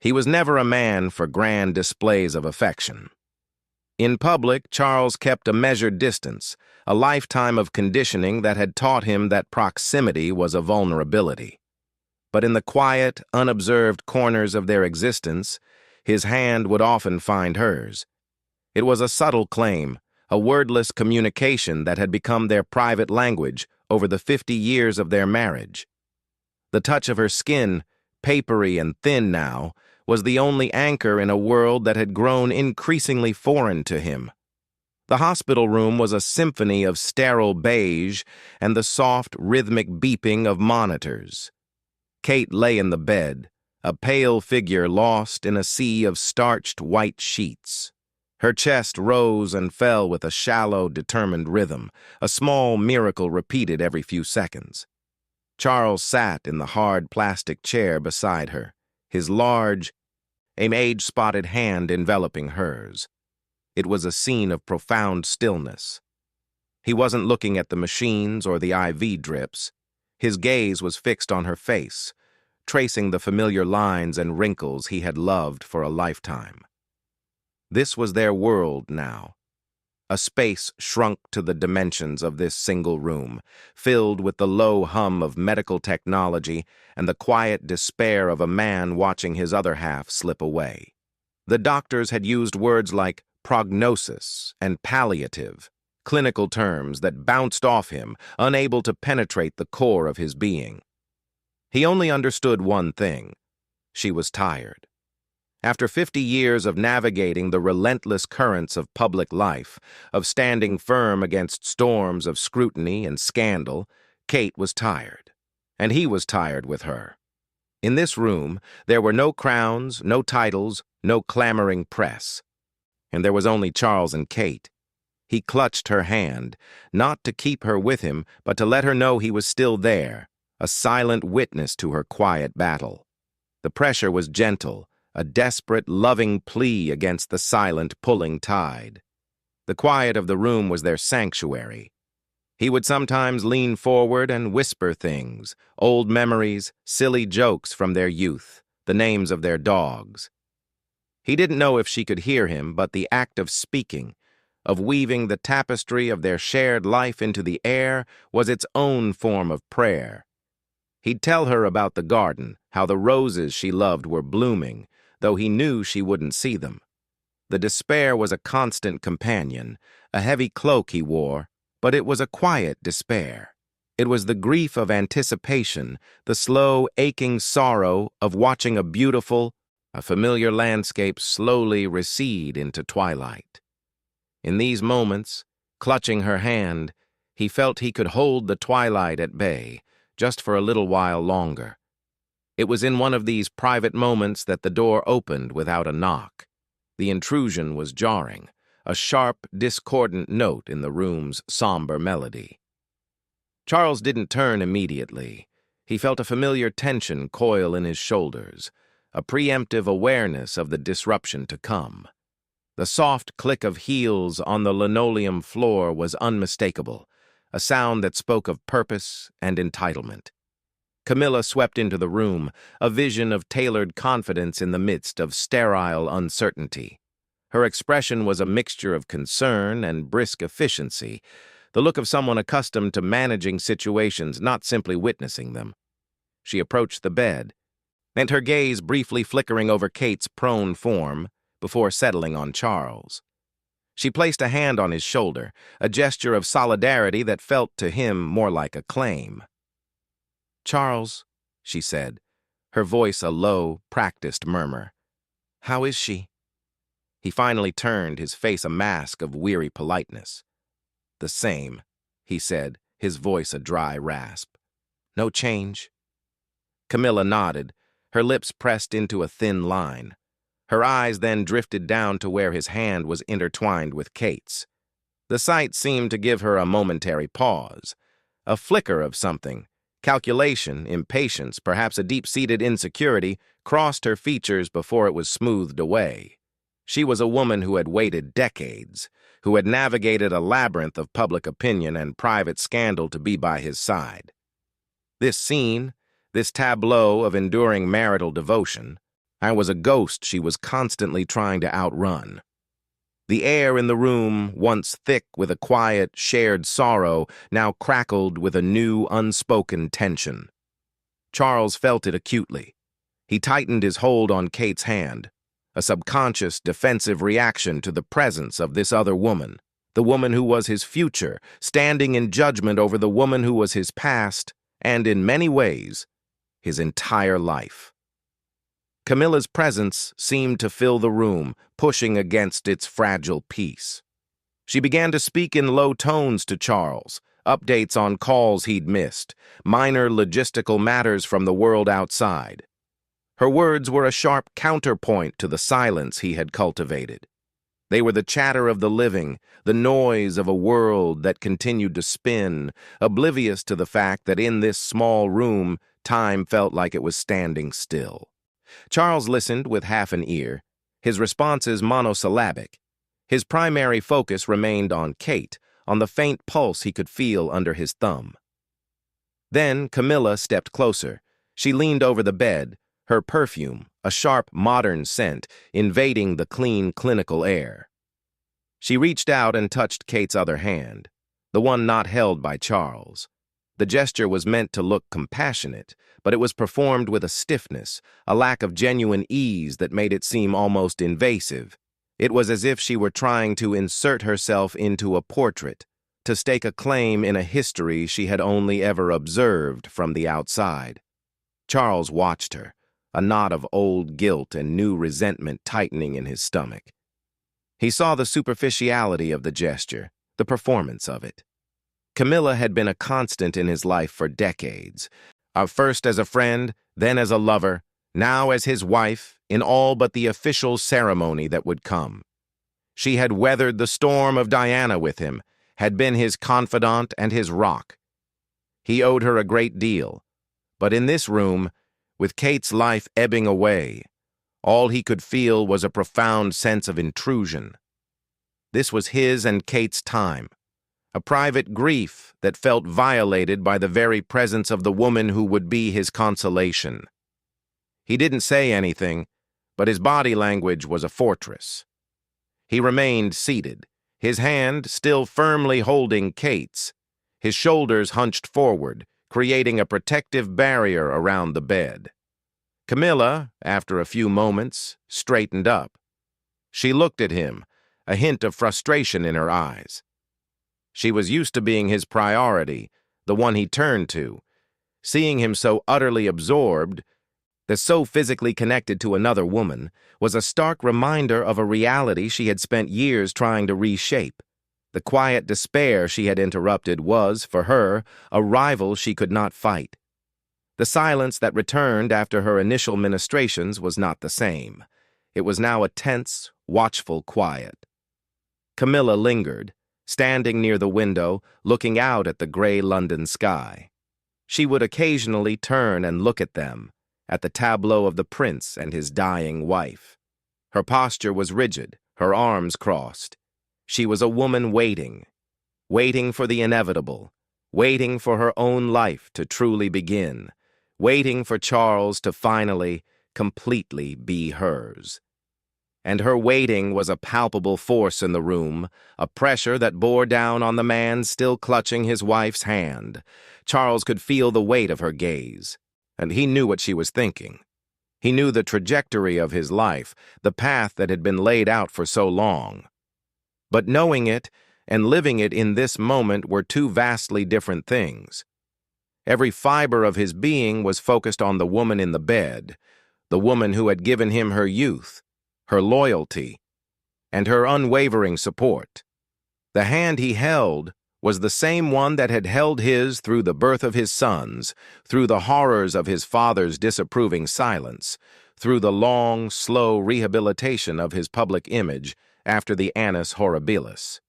He was never a man for grand displays of affection. In public, Charles kept a measured distance, a lifetime of conditioning that had taught him that proximity was a vulnerability. But in the quiet, unobserved corners of their existence, his hand would often find hers. It was a subtle claim, a wordless communication that had become their private language over the 50 years of their marriage. The touch of her skin, papery and thin now, was the only anchor in a world that had grown increasingly foreign to him. The hospital room was a symphony of sterile beige and the soft, rhythmic beeping of monitors. Kate lay in the bed, a pale figure lost in a sea of starched white sheets. Her chest rose and fell with a shallow, determined rhythm, a small miracle repeated every few seconds. Charles sat in the hard plastic chair beside her, his large, age-spotted hand enveloping hers. It was a scene of profound stillness. He wasn't looking at the machines or the IV drips. His gaze was fixed on her face, tracing the familiar lines and wrinkles he had loved for a lifetime. This was their world now. A space shrunk to the dimensions of this single room, filled with the low hum of medical technology and the quiet despair of a man watching his other half slip away. The doctors had used words like prognosis and palliative, clinical terms that bounced off him, unable to penetrate the core of his being. He only understood one thing: she was tired. After 50 years of navigating the relentless currents of public life, of standing firm against storms of scrutiny and scandal, Kate was tired. And he was tired with her. In this room, there were no crowns, no titles, no clamoring press. And there was only Charles and Kate. He clutched her hand, not to keep her with him, but to let her know he was still there, a silent witness to her quiet battle. The pressure was gentle, a desperate, loving plea against the silent, pulling tide. The quiet of the room was their sanctuary. He would sometimes lean forward and whisper things, old memories, silly jokes from their youth, the names of their dogs. He didn't know if she could hear him, but the act of speaking, of weaving the tapestry of their shared life into the air, was its own form of prayer. He'd tell her about the garden, how the roses she loved were blooming, though he knew she wouldn't see them. The despair was a constant companion, a heavy cloak he wore, but it was a quiet despair. It was the grief of anticipation, the slow, aching sorrow of watching a familiar landscape slowly recede into twilight. In these moments, clutching her hand, he felt he could hold the twilight at bay, just for a little while longer. It was in one of these private moments that the door opened without a knock. The intrusion was jarring, a sharp, discordant note in the room's somber melody. Charles didn't turn immediately. He felt a familiar tension coil in his shoulders, a preemptive awareness of the disruption to come. The soft click of heels on the linoleum floor was unmistakable, a sound that spoke of purpose and entitlement. Camilla swept into the room, a vision of tailored confidence in the midst of sterile uncertainty. Her expression was a mixture of concern and brisk efficiency, the look of someone accustomed to managing situations, not simply witnessing them. She approached the bed, and her gaze briefly flickering over Kate's prone form before settling on Charles. She placed a hand on his shoulder, a gesture of solidarity that felt to him more like a claim. "Charles," she said, her voice a low, practiced murmur. "How is she?" He finally turned, his face a mask of weary politeness. "The same," he said, his voice a dry rasp. "No change?" Camilla nodded, her lips pressed into a thin line. Her eyes then drifted down to where his hand was intertwined with Kate's. The sight seemed to give her a momentary pause, a flicker of something. Calculation, impatience, perhaps a deep-seated insecurity crossed her features before it was smoothed away. She was a woman who had waited decades, who had navigated a labyrinth of public opinion and private scandal to be by his side. This scene, this tableau of enduring marital devotion, I was a ghost she was constantly trying to outrun. The air in the room, once thick with a quiet, shared sorrow, now crackled with a new, unspoken tension. Charles felt it acutely. He tightened his hold on Kate's hand, a subconscious, defensive reaction to the presence of this other woman, the woman who was his future, standing in judgment over the woman who was his past, and in many ways, his entire life. Camilla's presence seemed to fill the room, pushing against its fragile peace. She began to speak in low tones to Charles, updates on calls he'd missed, minor logistical matters from the world outside. Her words were a sharp counterpoint to the silence he had cultivated. They were the chatter of the living, the noise of a world that continued to spin, oblivious to the fact that in this small room, time felt like it was standing still. Charles listened with half an ear, his responses monosyllabic. His primary focus remained on Kate, on the faint pulse he could feel under his thumb. Then Camilla stepped closer. She leaned over the bed, her perfume, a sharp, modern scent, invading the clean, clinical air. She reached out and touched Kate's other hand, the one not held by Charles. The gesture was meant to look compassionate, but it was performed with a stiffness, a lack of genuine ease that made it seem almost invasive. It was as if she were trying to insert herself into a portrait, to stake a claim in a history she had only ever observed from the outside. Charles watched her, a knot of old guilt and new resentment tightening in his stomach. He saw the superficiality of the gesture, the performance of it. Camilla had been a constant in his life for decades, first as a friend, then as a lover, now as his wife, in all but the official ceremony that would come. She had weathered the storm of Diana with him, had been his confidant and his rock. He owed her a great deal, but in this room, with Kate's life ebbing away, all he could feel was a profound sense of intrusion. This was his and Kate's time, a private grief that felt violated by the very presence of the woman who would be his consolation. He didn't say anything, but his body language was a fortress. He remained seated, his hand still firmly holding Kate's, his shoulders hunched forward, creating a protective barrier around the bed. Camilla, after a few moments, straightened up. She looked at him, a hint of frustration in her eyes. She was used to being his priority, the one he turned to. Seeing him so utterly absorbed, so physically connected to another woman, was a stark reminder of a reality she had spent years trying to reshape. The quiet despair she had interrupted was, for her, a rival she could not fight. The silence that returned after her initial ministrations was not the same. It was now a tense, watchful quiet. Camilla lingered, standing near the window, looking out at the gray London sky. She would occasionally turn and look at them, at the tableau of the prince and his dying wife. Her posture was rigid, her arms crossed. She was a woman waiting for the inevitable, waiting for her own life to truly begin, waiting for Charles to finally, completely be hers. And her waiting was a palpable force in the room, a pressure that bore down on the man still clutching his wife's hand. Charles could feel the weight of her gaze, and he knew what she was thinking. He knew the trajectory of his life, the path that had been laid out for so long. But knowing it and living it in this moment were two vastly different things. Every fiber of his being was focused on the woman in the bed, the woman who had given him her youth, her loyalty, and her unwavering support. The hand he held was the same one that had held his through the birth of his sons, through the horrors of his father's disapproving silence, through the long, slow rehabilitation of his public image after the annus horribilis.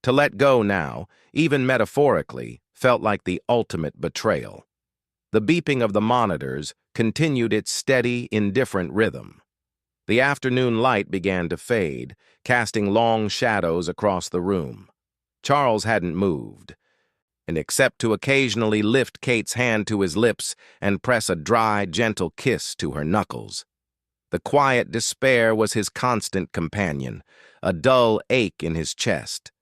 To let go now, even metaphorically, felt like the ultimate betrayal. The beeping of the monitors continued its steady, indifferent rhythm. The afternoon light began to fade, casting long shadows across the room. Charles hadn't moved, and except to occasionally lift Kate's hand to his lips and press a dry, gentle kiss to her knuckles. The quiet despair was his constant companion, a dull ache in his chest.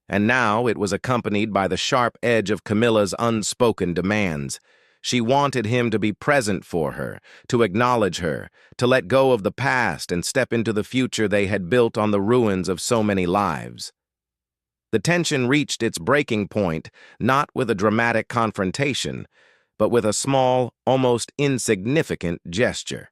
And now it was accompanied by the sharp edge of Camilla's unspoken demands. She wanted him to be present for her, to acknowledge her, to let go of the past and step into the future they had built on the ruins of so many lives. The tension reached its breaking point, not with a dramatic confrontation, but with a small, almost insignificant gesture.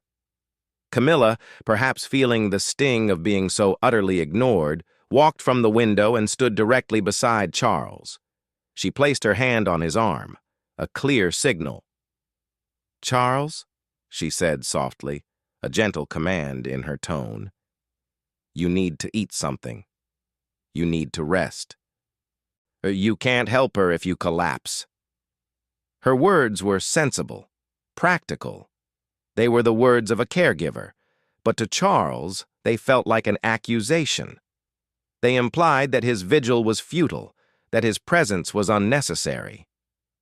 Camilla, perhaps feeling the sting of being so utterly ignored, walked from the window and stood directly beside Charles. She placed her hand on his arm, a clear signal. "Charles," she said softly, a gentle command in her tone. "You need to eat something. You need to rest. You can't help her if you collapse." Her words were sensible, practical. They were the words of a caregiver, but to Charles they felt like an accusation. They implied that his vigil was futile, that his presence was unnecessary.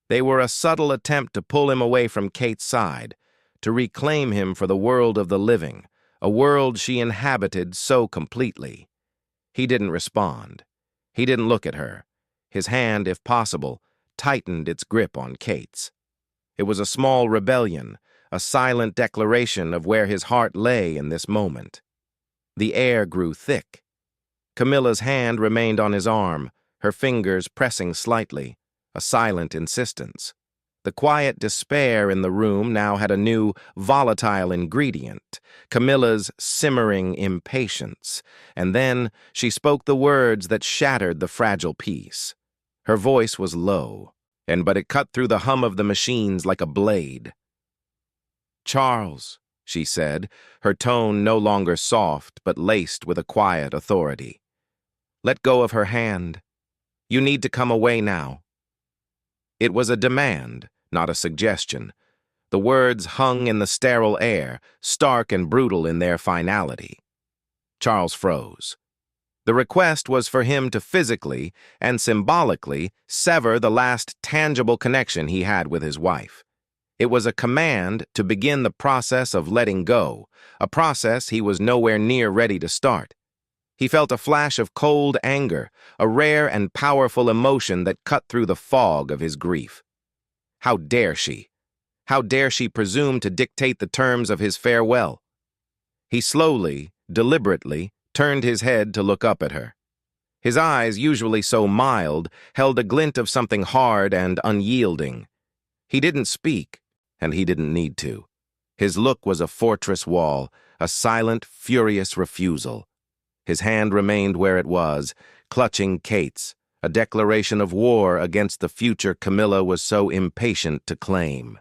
They were a subtle attempt to pull him away from Kate's side, to reclaim him for the world of the living, a world she inhabited so completely. He didn't respond. He didn't look at her. His hand, if possible, tightened its grip on Kate's. It was a small rebellion, a silent declaration of where his heart lay in this moment. The air grew thick. Camilla's hand remained on his arm, her fingers pressing slightly, a silent insistence. The quiet despair in the room now had a new, volatile ingredient, Camilla's simmering impatience, and then she spoke the words that shattered the fragile peace. Her voice was low, but it cut through the hum of the machines like a blade. "Charles," she said, her tone no longer soft but laced with a quiet authority. "Let go of her hand. You need to come away now." It was a demand, not a suggestion. The words hung in the sterile air, stark and brutal in their finality. Charles froze. The request was for him to physically and symbolically sever the last tangible connection he had with his wife. It was a command to begin the process of letting go, a process he was nowhere near ready to start. He felt a flash of cold anger, a rare and powerful emotion that cut through the fog of his grief. How dare she? How dare she presume to dictate the terms of his farewell? He slowly, deliberately, turned his head to look up at her. His eyes, usually so mild, held a glint of something hard and unyielding. He didn't speak, and he didn't need to. His look was a fortress wall, a silent, furious refusal. His hand remained where it was, clutching Kate's, a declaration of war against the future Camilla was so impatient to claim.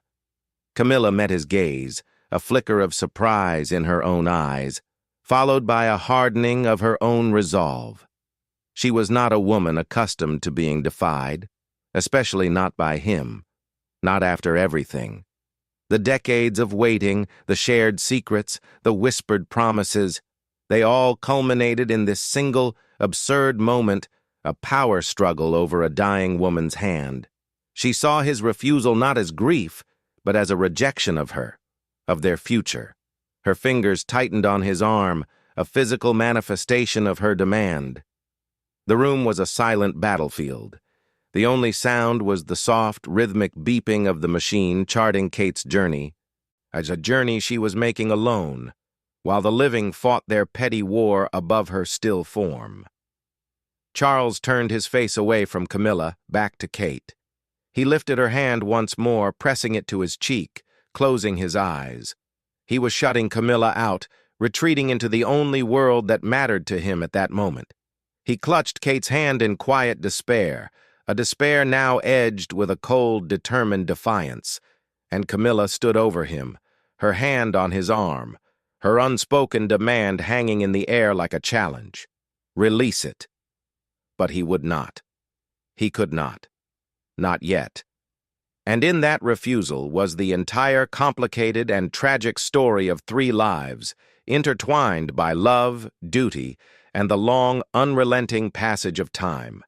Camilla met his gaze, a flicker of surprise in her own eyes, followed by a hardening of her own resolve. She was not a woman accustomed to being defied, especially not by him, not after everything. The decades of waiting, the shared secrets, the whispered promises, they all culminated in this single, absurd moment, a power struggle over a dying woman's hand. She saw his refusal not as grief, but as a rejection of her, of their future. Her fingers tightened on his arm, a physical manifestation of her demand. The room was a silent battlefield. The only sound was the soft, rhythmic beeping of the machine charting Kate's journey, as a journey she was making alone, while the living fought their petty war above her still form. Charles turned his face away from Camilla, back to Kate. He lifted her hand once more, pressing it to his cheek, closing his eyes. He was shutting Camilla out, retreating into the only world that mattered to him at that moment. He clutched Kate's hand in quiet despair, a despair now edged with a cold, determined defiance, and Camilla stood over him, her hand on his arm, her unspoken demand hanging in the air like a challenge. Release it. But he would not. He could not. Not yet. And in that refusal was the entire complicated and tragic story of 3 lives, intertwined by love, duty, and the long, unrelenting passage of time.